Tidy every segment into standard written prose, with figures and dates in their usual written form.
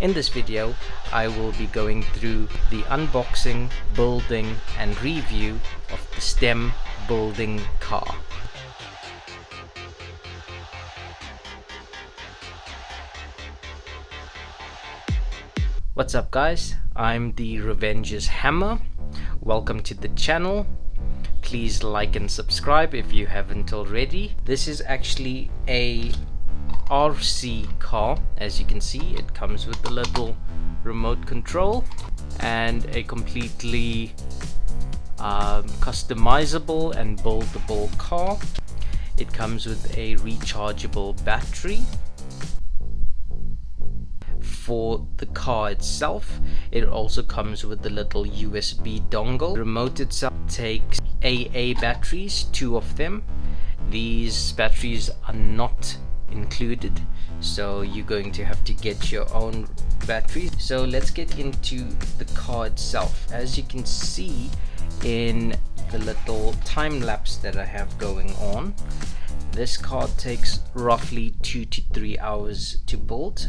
In this video, I will be going through the unboxing, building and review of the STEM building car. What's up guys, I'm the Revenge's Hammer. Welcome to the channel. Please like and subscribe if you haven't already. This is actually a RC car. As you can see, it comes with a little remote control and a completely customizable and buildable car. It comes with a rechargeable battery. For the car itself, it also comes with the little USB dongle. The remote itself takes AA batteries, 2 of them. These batteries are not included, so you're going to have to get your own batteries. So let's get into the car itself. As you can see in the little time lapse that I have going on, this car takes roughly 2 to 3 hours to build.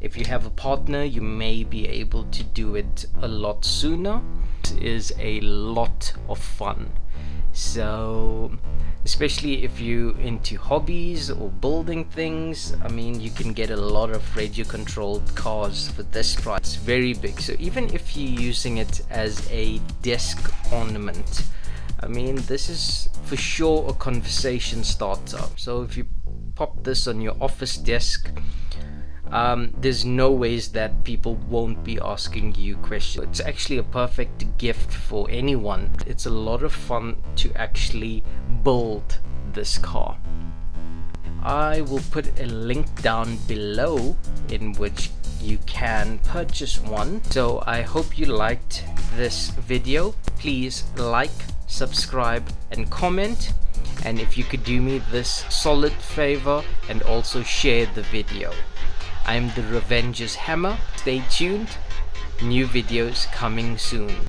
If you have a partner, you may be able to do it a lot sooner. It is a lot of fun. So especially if you're into hobbies or building things, I mean, you can get a lot of radio controlled cars for this price. It's very big, so even if you're using it as a desk ornament, I mean, this is for sure a conversation starter. So if you pop this on your office desk, there's no ways that people won't be asking you questions. It's actually a perfect gift for anyone. It's a lot of fun to actually build this car. I will put a link down below in which you can purchase one. So I hope you liked this video. Please like, subscribe and comment, and if you could do me this solid favor and also share the video. I'm the Revenge's Hammer. Stay tuned, new videos coming soon.